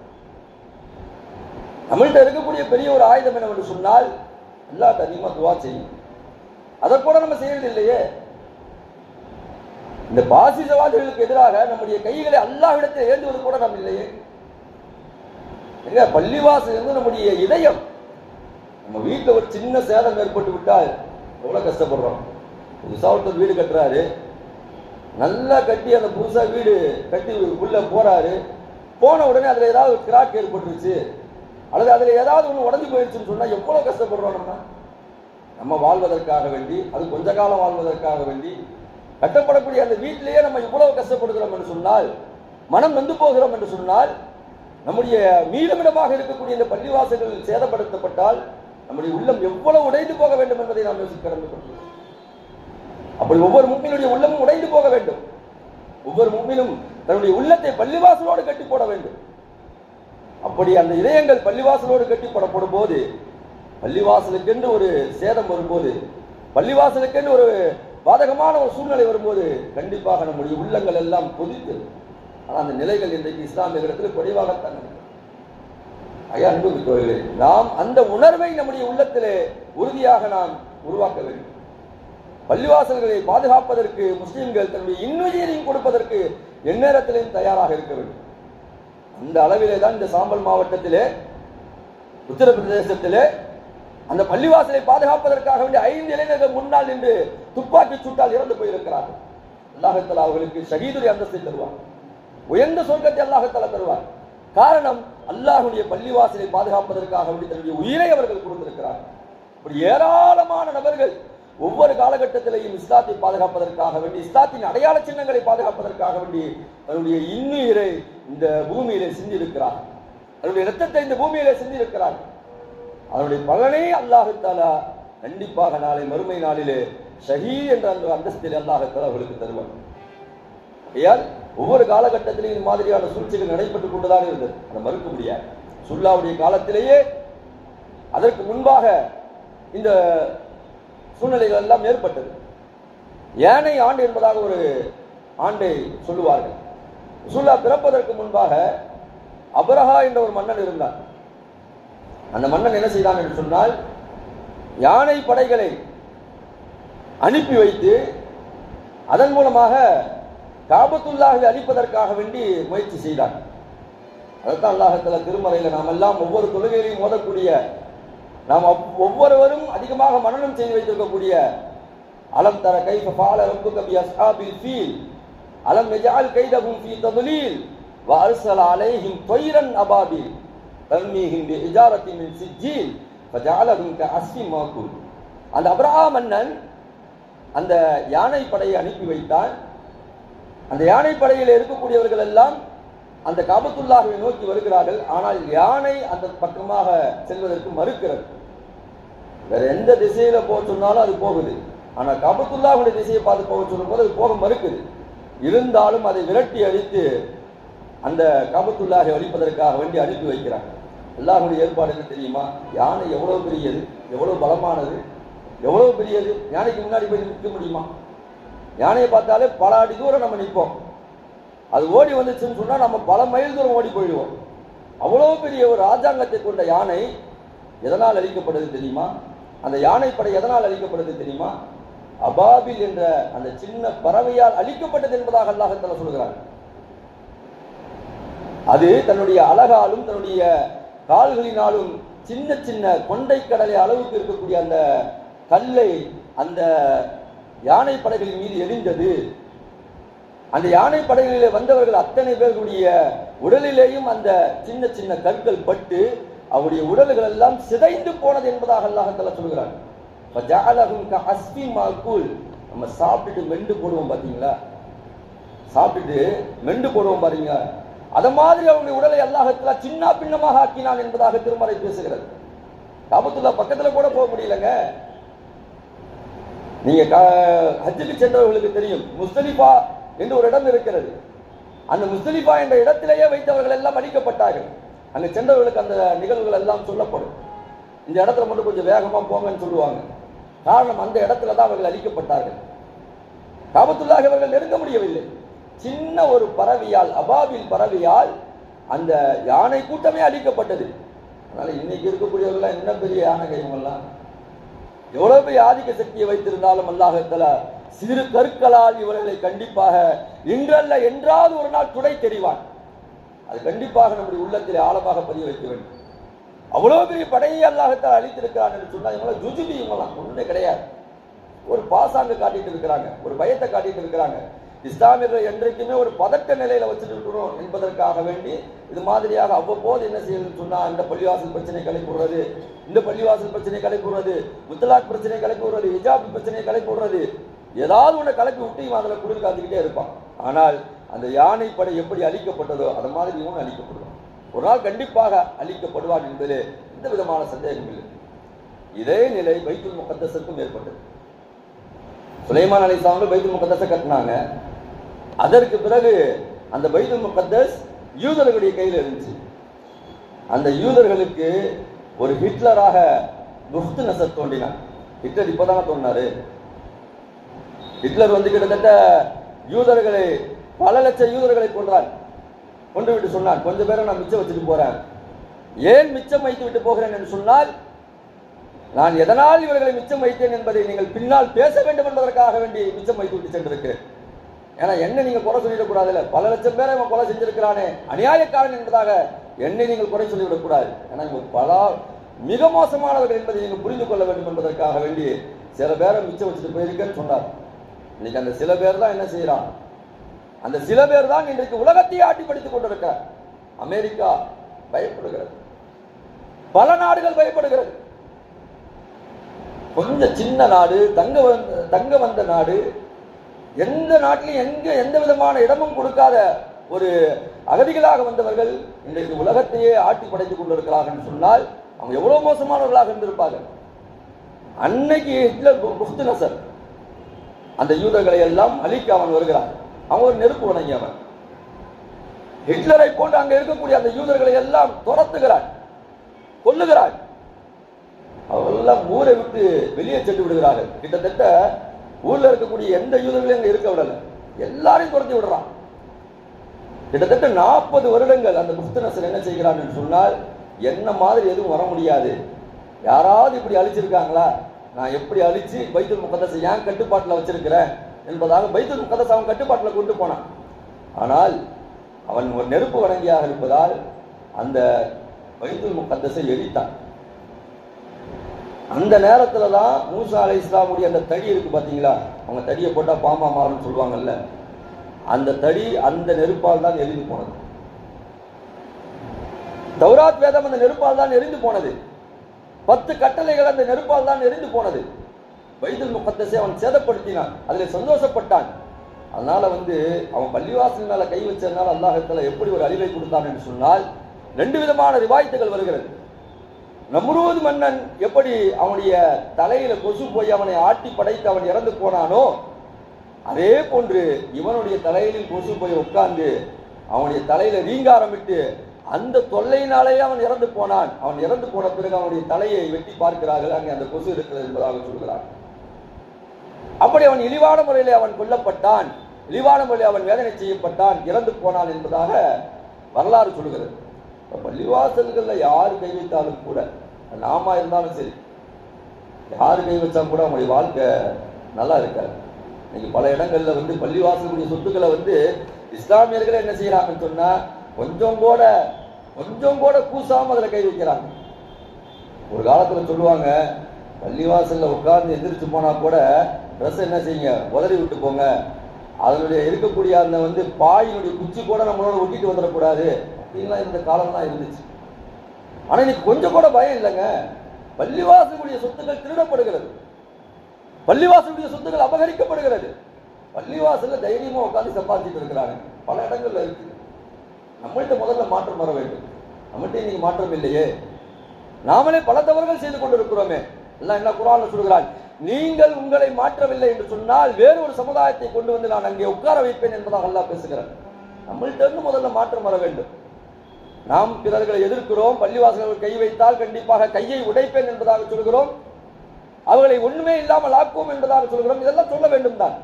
நம்மள்கிட்ட இருக்கக்கூடிய பெரிய ஒரு ஆயுதம் என்னவென்று சொன்னால் அல்லாஹ் அதிகமாக துஆ செய்யும். அதை கூட நம்ம செய்யறதில்லையே. இந்த பாசிசவாதிகளுக்கு எதிராக நம்முடைய கைகளை அல்லாஹ்விடத்தில் ஏந்துவது கூட நாம் இல்லையே. எங்க பள்ளிவாசல் இருந்து நம்முடைய இதயம், நம்ம வீட்டில் ஒரு சின்ன சேதம் ஏற்பட்டு விட்டால் எவ்வளவு கஷ்டப்படுறோம். புதுசா ஒருத்தர் வீடு கட்டுறாரு, நல்லா கட்டி அந்த புதுசா வீடு கட்டி உள்ள போறாரு, போன உடனே அதுல ஏதாவது ஒரு கிராக் ஏற்பட்டுருச்சு அல்லது அதுல ஏதாவது ஒண்ணு உடஞ்சி போயிடுச்சுன்னு சொன்னா எவ்வளவு கஷ்டப்படுறோம். நம்ம வாழ்வதற்காக வேண்டி, அது கொஞ்ச காலம் வாழ்வதற்காக வேண்டி கட்டப்படக்கூடிய அந்த வீட்டிலேயே நம்ம இவ்வளவு கஷ்டப்படுகிறோம் என்று சொன்னால், மனம் நொந்து போகிறோம் என்று சொன்னால், நம்முடைய மீளமிடமாக இருக்கக்கூடிய இந்த பள்ளிவாசல்கள் சேதப்படுத்தப்பட்டால் நம்முடைய உள்ளம் எவ்வளவு உடைந்து போக வேண்டும் என்பதை நாம் யோசிக்க கடமைப்பட்டுள்ளோம். அப்படி ஒவ்வொரு முஃமினுடைய உள்ளமும் உடைந்து போக வேண்டும். ஒவ்வொரு முஃமினும் தன்னுடைய உள்ளத்தை பள்ளிவாசலோடு கட்டி போட வேண்டும். அப்படி அந்த இதயங்கள் பள்ளிவாசலோடு கட்டி போடப்படும் போது, பள்ளிவாசலுக்கென்று ஒரு சேதம் வரும்போது, பள்ளிவாசலுக்கென்று ஒரு பாதகமான ஒரு சூழ்நிலை வரும்போது கண்டிப்பாக நம்முடைய உள்ளங்கள் எல்லாம் கொதித்து, ஆனால் அந்த நிலைகள் இன்றைக்கு இஸ்லாமியர்களிடத்தில் குறைவாகத்தான் அன்புமிக்கவர்களே, நாம் அந்த உணர்வை நம்முடைய உள்ளத்திலே உறுதியாக நாம் உருவாக்க வேண்டும். பள்ளிவாசல்களை பாதுகாப்பதற்கு முஸ்லிம்கள் தன்னுடைய இன்னுயிரையும் கொடுப்பதற்கு எந்நேரத்திலையும் தயாராக இருக்க வேண்டும். அந்த அளவிலே தான் இந்த சாம்பல் மாவட்டத்திலே, உத்தரப்பிரதேசத்திலே அந்த பள்ளிவாசலை பாதுகாப்பதற்காக வேண்டிய 5 இளைஞர்கள் முன்னால் நின்று துப்பாக்கி சூட்டால் இறந்து போயிருக்கிறார்கள். அல்லாஹ் தஆலா அவர்களுக்கு ஷஹீதுடைய அந்தஸ்தை தருவார், உயர்ந்த சொர்க்கத்தை அல்லாஹ் தஆலா தருவார். காரணம், அல்லாஹ்வுடைய பள்ளிவாசலை பாதுகாப்பதற்காக வேண்டி தன்னுடைய உயிரை அவர்கள் கொடுத்திருக்கிறார்கள். இப்படி ஏராளமான நபர்கள் ஒவ்வொரு காலகட்டத்திலேயும் இஸ்லாத்தை பாதுகாப்பதற்காக வேண்டி, இஸ்லாத்தின் அடையாள சின்னங்களை பாதுகாப்பதற்காக வேண்டி தன்னுடைய இன்னுயிரை இந்த பூமியிலே சிந்தியிருக்கிறார்கள். தன்னுடைய இரத்தத்தை இந்த பூமியிலே சிந்தியிருக்கிறார்கள். அதனுடைய பலனை அல்லாஹ் தஆலா கண்டிப்பாக நாளை மறுமை நாளிலே ஷஹீத் என்ற அந்த அந்தஸ்தில் அல்லாஹ் தஆலா அவர்களுக்கு தருவார். ஆகையால் ஒவ்வொரு காலகட்டத்திலும் இந்த மாதிரியான சூழ்ச்சிகள் நடைபெற்றுக் கொண்டுதான் இருந்தது, அதை மறுக்க முடியாது. சுல்லாவுடைய காலத்திலேயே அதற்கு முன்பாக இந்த சூழ்நிலைகள் எல்லாம் ஏற்பட்டது. யானை ஆண்டு என்பதாக ஒரு ஆண்டை சொல்லுவார்கள். சுல்லா பிறப்பதற்கு முன்பாக அபரஹா என்ற ஒரு மன்னன் இருந்தார். அந்த மன்னன் என்ன செய்தான் என்று சொன்னால், யானை படைகளை அனுப்பி வைத்து அதன் மூலமாக காபத்துல்லாஹை அழிப்பதற்காக வேண்டி முயற்சி செய்தார். அதைத்தான் அல்லாஹ் தஆலா திருமறையில் நாம் எல்லாம் ஒவ்வொரு தொழுகையிலையும் ஓதக்கூடிய, நாம் ஒவ்வொருவரும் அதிகமாக மனனம் செய்து வைத்திருக்கக்கூடிய அலம் தர கைஃப ஃபஅல ரப்புக பி அஸ்ஹாபில் ஃபீல், அலம் யஜஅல் கைதஹும் ஃபீ ததுலீல் வ அர்ஸல அலைஹிம் தைரன் அபாபில் தர்மீஹிம் பிஹிஜாரத்தின் மின் சிஜ்ஜீல் ஃபஜஅலஹும் கஅஸ்ஃபின் மாகூல். அந்த அப்ரஹா மன்னன் அந்த யானை படையை அனுப்பி வைத்தான். அந்த யானை படையில் இருக்கக்கூடியவர்கள் எல்லாம் அந்த காபத்துல்லாஹ்வை நோக்கி வருகிறார்கள். ஆனால் யானை அந்த பக்கமாக செல்வதற்கு மறுக்கிறது. வேற எந்த திசையில போக சொன்னாலும் அது போகுது. ஆனா காபத்துல்லாஹ்வுடைய திசையை பார்த்து போக சொல்லும் போது அது போக மறுக்குது. இருந்தாலும் அதை விரட்டி அடித்து அந்த காபத்துல்லாஹை அழிப்பதற்காக வேண்டி அனுப்பி வைக்கிறாங்க. அல்லாஹ்வுடைய ஏற்பாடு என்ன தெரியுமா? யானை எவ்வளவு பெரியது, எவ்வளவு பலமானது, எவ்வளவு பெரியது. யானைக்கு முன்னாடி போய் நிற்க முடியுமா? யானையை பார்த்தாலே பல அடி தூரம் நம்ம நிற்போம். அது ஓடி வந்துச்சுன்னு சொன்னா நம்ம பல மைல் தூரம் ஓடி போயிடுவோம். அவ்வளவு பெரிய ஒரு ராஜாங்கத்தை கொண்ட யானை எதனால் அழிக்கப்படுது தெரியுமா? அந்த யானை படை எதனால் அழிக்கப்படுது தெரியுமா? அபாபில் என்ற அந்த சின்ன பறவையால் அழிக்கப்பட்டது என்பதாக அல்லாஹ் தஆலா சொல்கிறார். அது தன்னுடைய அழகாலும் தன்னுடைய கால்களினாலும் சின்ன சின்ன கொண்டை கடலை அளவுக்கு இருக்கக்கூடிய அந்த கல்லை அந்த யானை படைகளின் மீது எரிந்தது. அந்த யானை படைகளிலே வந்தவர்கள் அத்தனை பேர்களுடைய உடலிலேயும் அந்த சின்ன சின்ன கற்கள் பட்டு அவருடைய உடல்கள் எல்லாம் சிதைந்து போனது என்பதாக அல்லாஹ் தஆலா சொல்கிறார். ஃபஜஅலஹும் கஅஸ்ஃபின் மாகூல். நம்ம சாப்பிட்டுட்டு மெண்டு போடுவோம் பாத்தீங்களா? சாப்பிட்டுட்டு மெண்டு போடுவோம் பாருங்க. அத மாதிரி அவருடைய உடலை அல்லாஹ் தஆலா சின்ன பின்னமாக ஆக்கினான் என்பதாக திருமறை பேசுகிறது. காபத்துல்லா பக்கத்துல கூட போக முடியலங்க. நீங்க ஹஜ்ஜுக்கு சென்றவர்களுக்கு தெரியும், முஸ்தலிஃபா என்று ஒரு இடம் இருக்கிறது. அந்த முஸ்தலிஃபா என்ற இடத்திலேயே வைத்தவர்கள் எல்லாம் அழிக்கப்பட்டார்கள். அங்க சென்றவர்களுக்கு அந்த நிகழ்வுகள் எல்லாம் சொல்லப்படும். இந்த இடத்துல மட்டும் கொஞ்சம் வேகமா போங்கன்னு சொல்லுவாங்க. காரணம், அந்த இடத்துல தான் அவர்கள் அழிக்கப்பட்டார்கள். காபத்துல்லாஹ் அவர்கள் நெருங்க முடியவில்லை. சின்ன ஒரு பறவையால், அபாபில் பறவையால் அந்த யானை கூட்டமே அழிக்கப்பட்டது. அதனால இன்னைக்கு இருக்கக்கூடியவர்கள் என்ன பெரிய யானைங்க இவங்கெல்லாம். எவ்வளவு பெரிய ஆதிக்க சக்தியை வைத்திருந்தாலும் அல்லாஹ் தஆலா சிறு கற்களால் இவர்களை கண்டிப்பாக இன்றல்ல என்றாவது ஒரு நாள் துடை தெரிவான். அது கண்டிப்பாக நம்முடைய உள்ளத்தில் ஆழமாக பதிய வைக்க வேண்டும். அவ்வளவு பெரிய படையை அல்லாஹ் தஆலா அழித்திருக்கிறான் என்று சொன்னா இவங்கள ஜுஜுபி, இவங்கலாம் ஒண்ணுமே கிடையாது. ஒரு பாசாங்க காட்டிட்டு இருக்கிறாங்க, ஒரு பயத்தை காட்டிட்டு இருக்கிறாங்க. இஸ்லாமியர்கள் என்றைக்குமே ஒரு பதட்ட நிலையில வச்சுட்டு இருக்கணும் என்பதற்காக வேண்டி இது மாதிரியாக அவ்வப்போது என்ன செய்யணும்னு சொன்னா, இந்த பள்ளிவாசல் பிரச்சனை கலைப்புடுறது, இந்த பள்ளிவாசல் பிரச்சனை கலைப்புடுறது, முத்தலாக் பிரச்சனை கலைப்புடுறது, ஹிஜாப் பிரச்சனை கலைப்புடுறது, ஏதாவது ஒண்ணு கலப்பி விட்டு இவன் அதில் குளிர் காத்துக்கிட்டே இருப்பான். ஆனால் அந்த யானை படை எப்படி அழிக்கப்பட்டதோ அது மாதிரி இவன் அழிக்கப்படுவான். ஒரு நாள் கண்டிப்பாக அழிக்கப்படுவான் என்பதிலே எந்த விதமான சந்தேகம் இல்லை. இதே நிலை பைத்துல் முகத்தஸுக்கும் ஏற்பட்டது. சுலைமான் அலைஹிஸ்ஸலாம் பைத்துல் முகத்தஸை கட்டினாங்க. அதற்கு பிறகு அந்த பைத்துல் முகத்தஸ் யூதர்களுடைய கையில் இருந்துச்சு. அந்த யூதர்களுக்கு ஒரு ஹிட்லராக புஹ்த் நஸர் தோன்றினார். ஹிட்லர் இப்பதானே தோன்றினாரு. ஹிட்லர் கிட்டத்தட்ட யூதர்களை, பல லட்சம் யூதர்களை கொண்டு விட்டு சொன்னார், கொஞ்சம் பேரை நான் மிச்சம் வச்சுட்டு போறேன். ஏன் மிச்சம் வைத்து விட்டு போகிறேன் என்று சொன்னால், நான் எதனால் இவர்களை மிச்சம் வைத்தேன் என்பதை நீங்கள் பின்னால் பேச வேண்டும் என்பதற்காக வேண்டி மிச்சம் வைத்து விட்டு சென்றிருக்கிறேன். ஏன்னா என்ன நீங்க குறை சொல்லிடக்கூடாதுல்ல, பல லட்சம் பேரை இவன் கொலை செஞ்சிருக்கிறானே, அநியாயக்காரன் என்பதாக என்னை நீங்கள் குறை சொல்லிவிடக்கூடாது. ஏன்னா இவங்க பல மிக மோசமானவர்கள் என்பதை நீங்கள் புரிந்து கொள்ள வேண்டும் என்பதற்காக வேண்டி சில பேரை மிச்சம் வச்சுட்டு போயிருக்கேன்னு சொன்னார். இன்னைக்கு அந்த சில பேர் தான் என்ன செய்யறான்? அந்த சில பேர் தான் இன்றைக்கு உலகத்தையே ஆட்டி படித்துக் கொண்டிருக்கிறார். அமெரிக்கா பயப்படுகிறது, பல நாடுகள் பயப்படுகிறது. கொஞ்சம் சின்ன நாடு, தங்க வந்த நாடு, எந்த நாட்டிலும் எந்த விதமான இடமும் கொடுக்காத ஒரு அகதிகளாக வந்தவர்கள் இன்றைக்கு உலகத்தையே ஆட்டி படைத்துக் கொண்டிருக்கிறார்கள் சொன்னால் அவங்க எவ்வளவு மோசமானவர்களாக இருந்திருப்பார்கள். அன்னைக்கு ஹிட்லர் புஹ்த் நஸர் அந்த யூதர்களை எல்லாம் அழிக்க அவன் வருகிறான். அவன் ஒரு நெருப்பு வணங்கியவன். ஹிட்லரை போன்று அங்க இருக்கக்கூடிய அந்த யூதர்களை எல்லாம் துரத்துகிறான், கொல்லுகிறான். அவர்களெல்லாம் ஊரை விட்டு வெளியே சென்று விடுகிறார்கள். கிட்டத்தட்ட ஊர்ல இருக்கக்கூடிய எந்த யூதர்களையும் அங்க இருக்க விடல, எல்லாரையும் துரத்தி விடுறான். கிட்டத்தட்ட 40 வருடங்கள் அந்த புஹ்த் நஸர் என்ன செய்கிறான் என்று சொன்னால், என்ன மாதிரி எதுவும் வர முடியாது, யாராவது இப்படி அழிச்சிருக்காங்களா, நான் எப்படி அழிச்சு பைத்துல் முகத்தஸை ஏன் கட்டுப்பாட்டில் வச்சிருக்கிறேன் என்பதாக பைத்துல் முகத்தஸ் அவன் கட்டுப்பாட்டில் கொண்டு போனான். ஆனால் அவன் ஒரு நெருப்பு வணங்கியாக இருப்பதால் அந்த பைத்துல் முகத்தஸை எரித்தான். அந்த நேரத்துல தான் மூசா அலைஹிஸ்ஸலாமுடைய அந்த தடி இருக்கு பாத்தீங்களா, அவங்க தடியை போட்டா பாம்பா மாறும்னு சொல்லுவாங்கல்ல, அந்த தடி அந்த நெருப்பால் தான் எரிந்து போனது. தௌராத் வேதம் அந்த நெருப்பால் தான் எரிந்து போனது. 10 கட்டளைகள் அந்த நெருப்பால் தான் எரிந்து போனது. பைத்துல் முகத்தஸை அவன் சேதப்படுத்தினான், அதில் சந்தோஷப்பட்டான். அதனால அவன் பள்ளிவாசல் மேல கை வச்சதுனால அல்லாஹ் தஆலா எப்படி ஒரு அழிவை கொடுத்தான் என்று சொன்னால் 2 விதமான ரிவாயத்துகள் வருகிறது. நம்ரூத் மன்னன் எப்படி அவனுடைய தலையில கொசு போய் அவனை ஆட்டி படைத்து அவன் இறந்து போனானோ, அதே போன்று இவனுடைய தலையிலும் கொசு போய் உட்கார்ந்து அவனுடைய தலையில ரீங்காரமிட்டு அந்த தொல்லையினாலேயே அவன் இறந்து போனான். அவன் இறந்து போன பிறகு அவனுடைய தலையை வெட்டி பார்க்கிறார்கள், அங்கே அந்த கொசு இருக்கிறது என்பதாக சொல்கிறான். அப்படி அவன் இழிவான முறையிலே அவன் கொல்லப்பட்டான், இழிவான முறையில் அவன் வேதனை செய்யப்பட்டான், இறந்து போனான் என்பதாக வரலாறு சொல்கிறது. பள்ளிவாசல்கள்ல யாரு கை வைத்தாலும் கூட, நாம இருந்தாலும் சரி, யாரு கை வச்சா கூட அவங்களுடைய வாழ்க்கை நல்லா இருக்காது. இன்னைக்கு பல இடங்கள்ல பள்ளிவாசலுடைய சொத்துக்களை இஸ்லாமியர்கள் என்ன செய்யறாங்கன்னு சொன்னா கொஞ்சம் கூட கூசாம அதுல கை வைக்கிறாங்க. ஒரு காலத்துல சொல்லுவாங்க, பள்ளிவாசல்ல உட்கார்ந்து எந்திரிச்சு போனா கூட ட்ரெஸ் என்ன செய்யுங்க, உதறி விட்டு போங்க, அதனுடைய இருக்கக்கூடிய அந்த பாயினுடைய குச்சி கூட நம்மளோட ஒட்டிட்டு வந்துடக்கூடாது அப்படின்லாம் இருந்த காலம்லாம் இருந்துச்சு. ஆனா இன்னைக்கு கொஞ்சம் கூட பயம் இல்லைங்க. பள்ளிவாசலுடைய சொத்துக்கள் திருடப்படுகிறது, பள்ளிவாசலுடைய சொத்துக்கள் அபகரிக்கப்படுகிறது. பள்ளிவாசல்ல தைரியமா உட்காந்து சம்பாதிச்சுட்டு இருக்கிறாங்க, பல இடங்கள்ல இருக்கு. நம்மள்கிட்ட முதல்ல மாற்றம் வர வேண்டும். நம்மள்கிட்ட இன்னைக்கு மாற்றம் இல்லையே, நாமளே பல தவறுகள் செய்து கொண்டிருக்கிறோமே. எல்லாம் என்ன குர்ஆன்ல சொல்கிறான், நீங்கள் உங்களை மாற்றவில்லை என்று சொன்னால் வேறு ஒரு சமுதாயத்தை கொண்டு வந்து நான் அங்கே உட்கார வைப்பேன் என்பதாக அல்லாஹ் பேசுகிறார். நம்மள்கிட்ட இருந்து முதல்ல மாற்றம் வர வேண்டும். நாம் பிறர்களை எதிர்க்கிறோம், பள்ளிவாசல்கள் கை வைத்தால் கண்டிப்பாக கையை உடைப்பேன் என்பதாக சொல்கிறோம், அவர்களை ஒண்ணுமே இல்லாமல் ஆக்குவோம் என்பதாக சொல்கிறோம். இதெல்லாம் சொல்ல வேண்டும் தான்.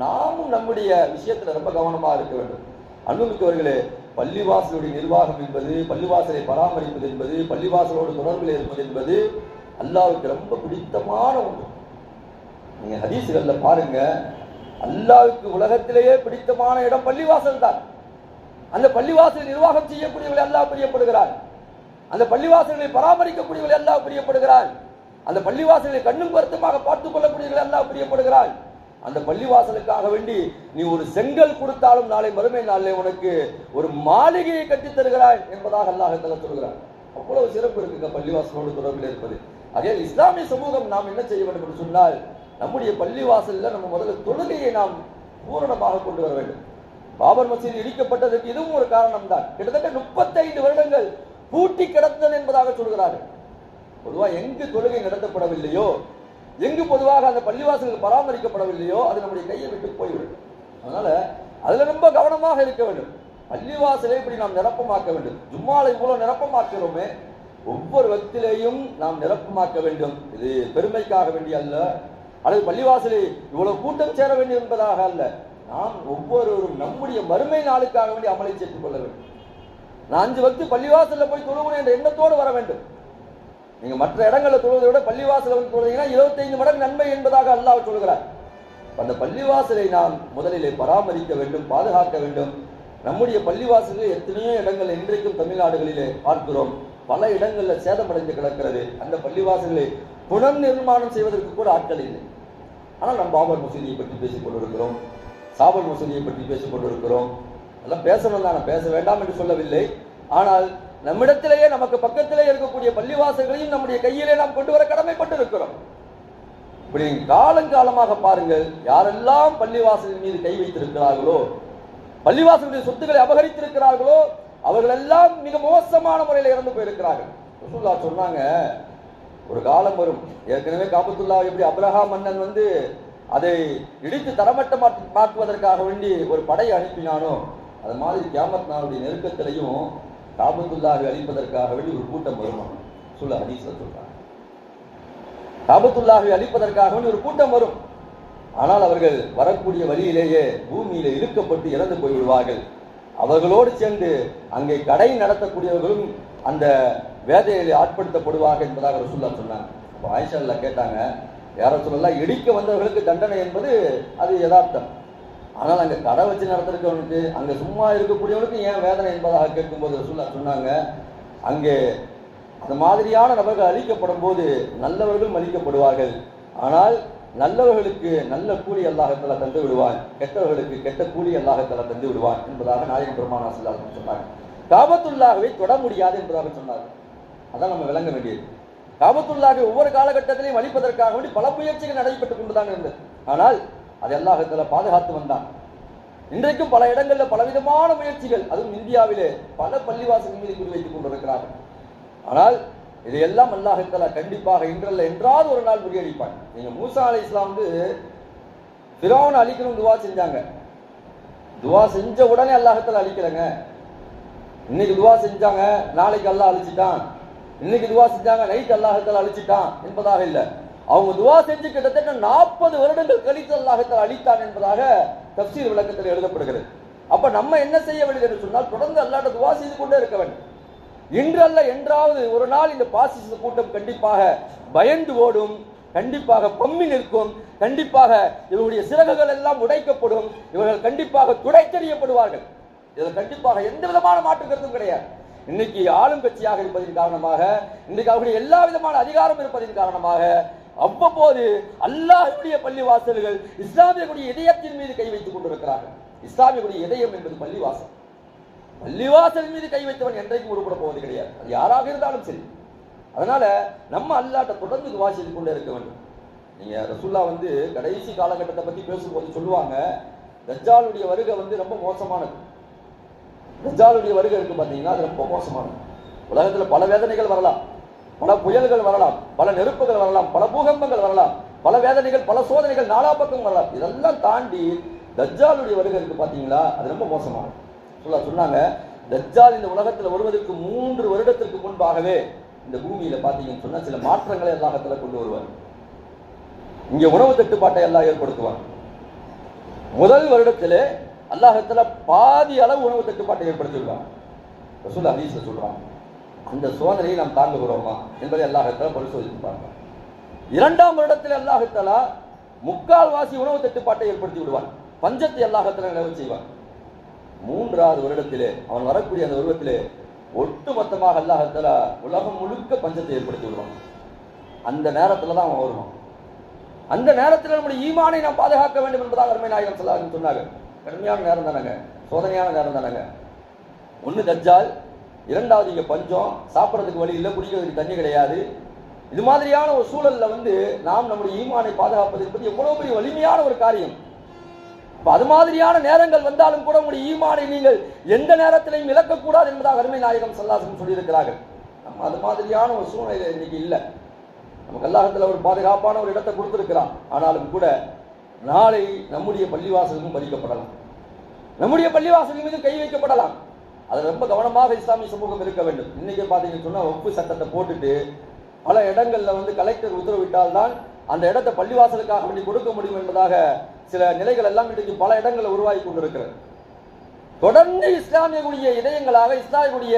நாமும் நம்முடைய விஷயத்துல ரொம்ப கவனமாக இருக்க வேண்டும். அன்புமிக்கவர்களே, பள்ளிவாசலுடைய நிர்வாகம் என்பது, பள்ளிவாசலை பராமரிப்பது என்பது, பள்ளிவாசலோடு தொடர்பில் இருப்பது என்பது அல்லாஹ்வுக்கு ரொம்ப பிடித்தமான ஒன்று. நீங்க ஹதீஸ்கள்ல பாருங்க, அல்லாஹ்வுக்கு உலகத்திலேயே பிடித்தமான இடம் பள்ளிவாசல் தான். அந்த பள்ளிவாசலை நிர்வாகம் செய்யக்கூடியவர்கள் அல்லாஹ் பிரியப்படுகிறார், அந்த பள்ளிவாசல்களை பராமரிக்கக்கூடியவர்கள் அல்லாஹ் பிரியப்படுகிறார், அந்த பள்ளிவாசலை கண்ணும் கருத்துமாக பார்த்துக் கொள்ளக்கூடியவர்கள் அல்லாஹ் பிரியப்படுகிறார். அந்த பள்ளிவாசலுக்காக வேண்டி நீ ஒரு செங்கல் கொடுத்தாலும் நாளை மறுமை நாளிலே உனக்கு ஒரு மாளிகையை கட்டித் தருகிறாய் என்பதாக அல்லாஹ் தஆலா சொல்கிறார். அவ்வளவு சிறப்பு இருக்குங்க பள்ளிவாசலோடு தொடர்பில் இருப்பது. அதே இஸ்லாமிய சமூகம் நாம் என்ன செய்ய வேண்டும் என்று சொன்னால், நம்முடைய பள்ளிவாசல்ல நம்ம முதல்ல தொழுகையை நாம் பூரணமாக கொண்டு வர வேண்டும். பாபர் மசீது இடிக்கப்பட்டதற்கு இதுவும் ஒரு காரணம் தான். கிட்டத்தட்ட 35 வருடங்கள் பூட்டி கிடந்தது என்பதாக சொல்கிறார்கள். பொதுவாக எங்கு தொழுகை நடத்தப்படவில்லையோ, எங்கு பொதுவாக அந்த பள்ளிவாசல்கள் பராமரிக்கப்படவில்லையோ அது நம்முடைய கையை விட்டு போய்விடும். அதனால அதுல ரொம்ப கவனமாக இருக்க வேண்டும். பள்ளிவாசலை இப்படி நாம் நிரப்பமாக்க வேண்டும். ஜும்மாலை இவ்வளவு நிரப்பமாக்கிறோமே, ஒவ்வொரு வக்திலேயும் நாம் நிரப்பமாக்க வேண்டும். இது பெருமைக்காக வேண்டிய அல்ல, அல்லது பள்ளிவாசலை இவ்வளவு கூட்டம் சேர வேண்டும் என்பதாக அல்ல. நாம் ஒவ்வொருவரும் நம்முடைய மறுமை நாளுக்காக வேண்டி அமலை சேர்த்துக் கொள்ள வேண்டும். நான் 5 வக்து பள்ளிவாசல்ல போய் தொழுகிறேன் என்ற எண்ணத்தோடு வர வேண்டும். நீங்க மற்ற இடங்களை தொழுவதை விட பள்ளிவாசல தொழுதீங்கன்னா 25 மடங்கு நன்மை என்பதாக அல்லாஹ் சொல்கிறார். அந்த பள்ளிவாசலை நாம் முதலிலே பராமரிக்க வேண்டும், பாதுகாக்க வேண்டும். நம்முடைய பள்ளிவாசல்கள் எத்தனையோ இடங்கள் இன்றைக்கும் தமிழ்நாடுகளிலே பார்க்கிறோம், பல இடங்கள்ல சேதமடைந்து கிடக்கிறது. அந்த பள்ளிவாசல்களை புனர் நிர்மாணம் செய்வதற்கு கூட ஆட்கள் இல்லை. ஆனால் நாம் பாபர் மசூதியை பற்றி பேசிக் கொண்டிருக்கிறோம், சாபர் மசூதியை பற்றி பேசிக் கொண்டிருக்கிறோம். அதெல்லாம் பேசணும் தான், பேச வேண்டாம் என்று சொல்லவில்லை. ஆனால் நம்மிடத்திலேயே நமக்கு பக்கத்திலே இருக்கக்கூடிய பள்ளிவாசல்களையும் நம்முடைய கையிலே நாம் கொண்டு வர கடமைப்பட்டிருக்கிறோம். இப்படி காலங்காலமாக பாருங்கள், யாரெல்லாம் பள்ளிவாசலின் மீது கை வைத்திருக்கிறார்களோ, பள்ளிவாசலுடைய சொத்துக்களை அபகரித்திருக்கிறார்களோ, அவர்கள் எல்லாம் மிக மோசமான முறையில் இறந்து போயிருக்கிறார்கள். ரசூலுல்லாஹ் சொன்னாங்க, ஒரு காலம் வரும், ஏற்கனவே காபத்துல்லாஹ் எப்படி அப்ரஹாம் மன்னன் அதை இடித்து தரமட்டமாக்குவதற்காக வேண்டி ஒரு படையை அனுப்பினானோ, அது மாதிரி கியாமத் நாளுடைய நெருக்கத்திலையும் காபத்துல்லாஹை அழிப்பதற்காக வேண்டி ஒரு கூட்டம் வருமா சொல்ல ஹதீஸ்ல சொல்றாங்க. காபத்துல்லாஹை அழிப்பதற்காக வேண்டி ஒரு கூட்டம் வரும். ஆனால் அவர்கள் வரக்கூடிய வழியிலேயே பூமியில இழுக்கப்பட்டு இறந்து போய்விடுவார்கள். அவர்களோடு சேர்ந்து அங்கே கடை நடத்தக்கூடியவர்களும் அந்த வேதையிலே ஆட்படுத்தப்படுவார்கள் என்பதாக ரசூலுல்லாஹ் சொன்னாங்க. அப்போ ஆயிஷா அல்லாஹ் கேட்டாங்க, யார சொல்லலாம், இடிக்க வந்தவர்களுக்கு தண்டனை என்பது அது யதார்த்தம், ஆனால் அங்க கடை வச்சு நடத்திருக்கவனுக்கு, அங்க சும்மா இருக்கக்கூடியவனுக்கு ஏன் வேதனை என்பதாக கேட்கும்போது ரசூலுல்லாஹ் சொன்னாங்க, அங்கே அந்த மாதிரியான நபர்கள் அழிக்கப்படும் போது நல்லவர்கள் மதிக்கப்படுவார்கள், ஆனால் நல்லவர்களுக்கு நல்ல கூலி அல்லாஹ்தஆலா தந்து விடுவான், கெட்டவர்களுக்கு கெட்ட கூலி அல்லாஹ்தஆலா தந்து விடுவான் என்பதாக நாயகம் பெருமானார் ஸல்லல்லாஹு அலைஹி வஸல்லம் சொன்னாங்க. காபத்துல்லாஹ்வை தொட முடியாது என்பதாக சொன்னார். அதான் நம்ம விளங்க வேண்டியது. காபத்துல்லாஹ்வை ஒவ்வொரு காலகட்டத்திலையும் அழிப்பதற்காக வேண்டி பல முயற்சிகள் நடைபெற்றுக் கொண்டுதான் இருந்தது. ஆனால் அதை அல்லாஹ்தஆலா பாதுகாத்து வந்தான். இன்றைக்கும் பல இடங்களில் பலவிதமான முயற்சிகள், அதுவும் இந்தியாவிலே பல பள்ளிவாசல் மீது குறிவைத்துக் கொண்டிருக்கிறார்கள். ஆனால் இதையெல்லாம் அல்லாஹ்தஆலா கண்டிப்பாக இன்றல்ல என்றாவது ஒரு நாள் முறியடிப்பான். நீங்க மூசா அலைஹிஸ்ஸலாம் வந்து ஃபிரௌனை அழிக்கணும் துவா செஞ்சாங்க. துவா செஞ்ச உடனே அல்லாஹ்தஆலா அழிக்கலங்க. இன்னைக்கு துவா செஞ்சாங்க, நாளைக்கு அல்லாஹ் அழிச்சிட்டான், இன்னைக்கு துவா செஞ்சாங்க, நைட் அல்லாஹ்தஆலா அழிச்சிட்டான் என்பதாக இல்லை. அவங்க துவா செஞ்சு கிட்டத்தட்ட 40 வருடங்கள் கழித்து அல்லாஹ்தஆலா அழித்தான் என்பதாக தஃப்சீர் விளக்கத்தில் எழுதப்படுகிறது. அப்ப நம்ம என்ன செய்ய வேண்டும் என்று சொன்னால் தொடர்ந்து அல்லாஹ்ட்ட துவா செய்து கொண்டே இருக்க வேண்டும். இன்று அல்ல என்றாவது ஒரு நாள் இந்த பாசிச கூட்டம் கண்டிப்பாக பயந்து ஓடும், கண்டிப்பாக பம்மி நிற்கும், கண்டிப்பாக இவருடைய சிறகுகள் எல்லாம் உடைக்கப்படும், இவர்கள் கண்டிப்பாக துடைத்தெறியப்படுவார்கள். இதில் கண்டிப்பாக எந்த விதமான மாற்று கருத்தும் கிடையாது. இன்னைக்கு ஆளும் கட்சியாக இருப்பதன் காரணமாக, இன்றைக்கு அவருடைய எல்லா விதமான அதிகாரம் இருப்பதன் காரணமாக அவ்வப்போது அல்லாஹ்வுடைய பள்ளி வாசல்கள் இஸ்லாமியர்களுடைய இதயத்தின் மீது கை வைத்துக் கொண்டிருக்கிறார்கள். இஸ்லாமியர்களுடைய இதயம் என்பது பள்ளிவாசல். பள்ளிவாசல் மீது கை வைத்தவன் என்றைக்கும் உருப்பட போவது கிடையாது, அது யாராக இருந்தாலும் சரி. அதனால நம்ம அல்லாஹ்ட்ட தொடர்ந்து துவா செய்து கொண்டே இருக்க வேண்டும். நீங்க ரசூலுல்லாஹ் வந்து கடைசி காலகட்டத்தை பத்தி பேசும்போது சொல்லுவாங்க, தஜ்ஜாலுடைய வருகை வந்து ரொம்ப மோசமானது. தஜ்ஜாலுடைய வருகை இருக்கு பாத்தீங்கன்னா, அது ரொம்ப மோசமானது. உலகத்துல பல வேதனைகள் வரலாம், பல புயல்கள் வரலாம், பல நெருப்புகள் வரலாம், பல பூகம்பங்கள் வரலாம், பல வேதனைகள், பல சோதனைகள் நாலா பக்கம் வரலாம். இதெல்லாம் தாண்டி தஜ்ஜாலுடைய வருகை இருக்கு பாத்தீங்களா, அது ரொம்ப மோசமானது. சொன்னாங்க, தஜ்ஜால் இந்த உலகத்தில் வருவதற்கு 3 வருடத்திற்கு முன்பாகவே இந்த பூமியில பாத்தீங்கன்னு சொன்னா சில மாற்றங்களை அல்லாஹ்தஆலா கொண்டு வருவார். இங்க உணவு தட்டுப்பாட்டை எல்லாம் ஏற்படுத்துவார். முதல் வருடத்திலே அல்லாஹ்தஆலா பாதி அளவு உணவு தட்டுப்பாட்டை ஏற்படுத்திவிடுவார். ரசூலுல்லாஹ் ஹதீஸ்ல சொல்றாங்க, அந்த சோதனையை நாம் தாங்குகிறோமா என்பதை அல்லாஹ்தஆலா பரிசோதிப்பாங்க. 2ஆம் வருடத்தில் அல்லாஹ்தஆலா 3/4 உணவு தட்டுப்பாட்டை ஏற்படுத்தி விடுவார். பஞ்சத்தை அல்லாஹ்தஆலா நிலவ செய்வார். 3ஆவது வருடத்திலே அவன் வரக்கூடிய அந்த வருடத்திலே ஒட்டுமொத்தமாக அல்லாஹ்தஆலா உலகம் முழுக்க பஞ்சத்தை ஏற்படுத்தி விடுவான். அந்த நேரத்தில் தான் அவன் வருவான். அந்த நேரத்தில் நம்முடைய ஈமானை நாம் பாதுகாக்க வேண்டும் என்பதாக அருமை நாயகம் ஸல்லல்லாஹு அலைஹி வஸல்லம் சொன்னாங்க. கடுமையான நேரம் தானங்க, சோதனையான நேரம் தானங்க. ஒன்று தஜ்ஜால், 2வது இங்க பஞ்சம், சாப்பிட்றதுக்கு வழி இல்லை, குடிக்கிறதுக்கு தண்ணி கிடையாது. இது மாதிரியான ஒரு சூழல்ல வந்து நாம் நம்முடைய ஈமானை பாதுகாப்பது என்பது எவ்வளவு பெரிய வலிமையான ஒரு காரியம். அது மாதிரியான நேரங்கள் வந்தாலும் கூட உங்களுடைய ஈமானை நீங்கள் எந்த நேரத்திலையும் இழக்கக்கூடாது என்பதாக அருமை நாயகம் ஸல்லல்லாஹு அலைஹி வஸல்லம் சொல்லியிருக்கிறார்கள். நம்ம அது மாதிரியான ஒரு சூழ்நிலை இன்னைக்கு இல்லை. நமக்கு அல்லாஹ்தஆலா ஒரு பாதுகாப்பான ஒரு இடத்தை கொடுத்திருக்கிறான். ஆனாலும் கூட நாளை நம்முடைய பள்ளிவாசலுக்கும் பறிக்கப்படலாம், நம்முடைய பள்ளிவாசல் மீது கை வைக்கப்படலாம். அது ரொம்ப கவனமாக இஸ்லாமிய சமூகம் இருக்க வேண்டும். இன்னைக்கு பாத்தீங்கன்னு சொன்னா ஒப்பு சட்டத்தை போட்டுட்டு பல இடங்கள்ல வந்து கலெக்டர் உத்தரவிட்டால் தான் அந்த இடத்தை பள்ளிவாசலுக்காக வேண்டி கொடுக்க முடியும் என்பதாக சில நிலைகள் எல்லாம் இன்றைக்கு பல இடங்களில் உருவாகி கொண்டிருக்கிறது. தொடர்ந்து இஸ்லாமியர்களுடைய இதயங்களாக, இஸ்லாமியுடைய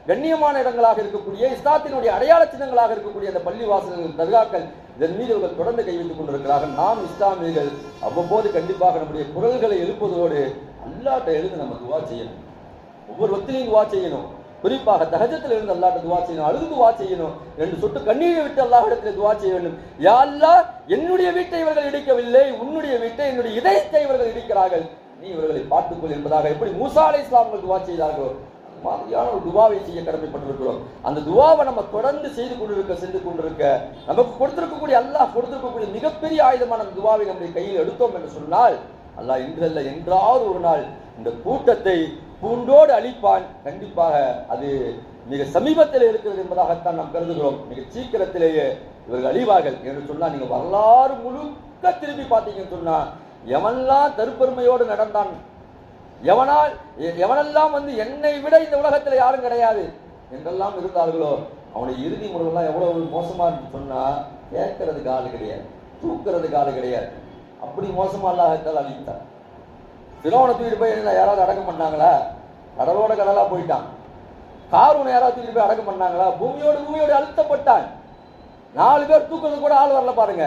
கண்ணியமான இடங்களாக இருக்கக்கூடிய, இஸ்லாத்தினுடைய அடையாள சின்னங்களாக இருக்கக்கூடிய அந்த பள்ளிவாசல்கள், தர்காக்கள், இதன் மீது இவர்கள் தொடர்ந்து கை வைத்துக் கொண்டிருக்கிறார்கள். நாம் இஸ்லாமியர்கள் அவ்வப்போது கண்டிப்பாக நம்முடைய குரல்களை எழுப்புவதோடு அல்லாஹ்ட்ட எழுந்து நம்ம துவா செய்யணும். ஒவ்வொரு வக்திலையும் துவா செய்யணும். குறிப்பாக தஹஜ்ஜுதில் இருந்து அல்லாஹ்ட்ட துவா செய்யணும், அழுது துவா செய்யணும். 2 சொட்டு கண்ணீரை விட்டு அல்லாஹ்விடத்தில் துவா செய்ய வேண்டும். யா அல்லாஹ், என்னுடைய வீட்டை இவர்கள் இடிக்கவில்லை, உன்னுடைய வீட்டை, என்னுடைய இதயத்தை இவர்கள் இடிக்கிறார்கள், நீ இவர்களை பார்த்துக்கொள் என்பதாக எப்படி மூசா அலைஹிஸ்ஸலாம் அவர்கள் துவா செய்தார்களோ அந்த மாதிரியான ஒரு துவாவை செய்ய கடமைப்பட்டிருக்கிறோம். அந்த துவாவை நம்ம தொடர்ந்து செய்து கொண்டிருக்க நமக்கு கொடுத்திருக்கக்கூடிய அல்லாஹ் கொடுத்திருக்கக்கூடிய மிகப்பெரிய ஆயுதமான அந்த துவாவை நம்முடைய கையில் எடுத்தோம் என்று சொன்னால் அல்லாஹ் இன்றல்ல என்றாவது ஒரு நாள் இந்த கூட்டத்தை பூண்டோடு அழிப்பான். கண்டிப்பாக அது மிக சமீபத்தில் இருக்கிறது என்பதாகத்தான் நாம் கருதுகிறோம். மிக சீக்கிரத்திலேயே இவர்கள் அழிவார்கள் என்று சொன்னா, நீங்க வரலாறு முழுக்க திரும்பி பார்த்தீங்கன்னு சொன்னா, எவனெல்லாம் தற்பெருமையோடு நடந்தான், எவனெல்லாம் வந்து என்னை விட இந்த உலகத்தில் யாரும் கிடையாது என்றெல்லாம் இருந்தார்களோ அவனுடைய இறுதி முறையெல்லாம் எவ்வளவு மோசமா இருந்து சொன்னா, கேட்கறதுக்கு ஆள் கிடையாது, தூக்குறதுக்கு ஆள் கிடையாது. அப்படி மோசமா அல்லாஹ்தஆலா அழித்தான். ஃபிரௌனை தூக்கிட்டு போய் யாராவது அடக்கம் பண்ணாங்களா? கடலோட கடலா போயிட்டான். காரூனை யாராவது தூக்கிட்டு போய் அடக்கம் பண்ணாங்களா? பூமியோடு அழுத்தப்பட்டான். 4 பேர் தூக்குறது கூட ஆள் வரல பாருங்க.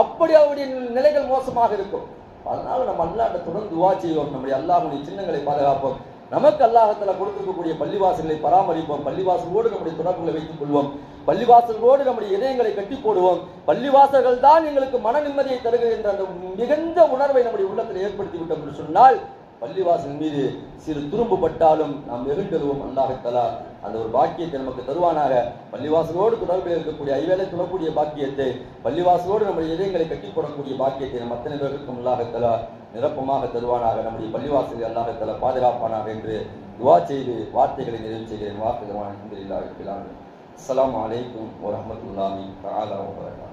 அப்படி அவருடைய நிலைகள் மோசமாக இருக்கும். அதனால நம்ம அல்லாஹ்ட்ட தொடர்ந்து துஆ செய்வோம். நம்முடைய அல்லாஹ்வுடைய சின்னங்களை பாதுகாப்போம். நமக்கு அல்லாஹ்தஆலா கொடுத்திருக்கக்கூடிய பள்ளிவாசல்களை பராமரிப்போம். பள்ளிவாசலோடு நம்முடைய தொடர்புகளை வைத்துக் கொள்வோம். பள்ளிவாசல்களோடு நம்முடைய இதயங்களை கட்டி போடுவோம். பள்ளிவாசல்கள் தான் எங்களுக்கு மன நிம்மதியை தருகின்ற அந்த மிகுந்த உணர்வை நம்முடைய உள்ளத்தில் ஏற்படுத்தி விட்டோம் என்று சொன்னால், பள்ளிவாசல் மீது சிறு துரும்பு பட்டாலும் நாம் வெகுண்டெழுவோம். அல்லாஹ் தஆலா அந்த ஒரு பாக்கியத்தை நமக்கு தருவானாக. பள்ளிவாசலோடு தொடர்பில் இருக்கக்கூடிய ஐவேளை தொடரக்கூடிய பாக்கியத்தை, பள்ளிவாசலோடு நம்முடைய இதயங்களை கட்டி போடக்கூடிய பாக்கியத்தை நம் அத்தனை பேருக்கும் அல்லாஹ் தஆலா நிரப்பமாக தருவானாக. நம்முடைய பள்ளிவாசலை அல்லாஹ் தஆலா பாதுகாப்பானாக என்று துஆ செய்து வார்த்தைகளை நிறைவு செய்கிறேன். வாக்குதமான அல்ஹம்துலில்லாஹி ரப்பில் ஆலமீன். அஸ்ஸலாமு அலைக்கும் வரஹ்மத்துல்லாஹி தஆலா வபரகாத்துஹு.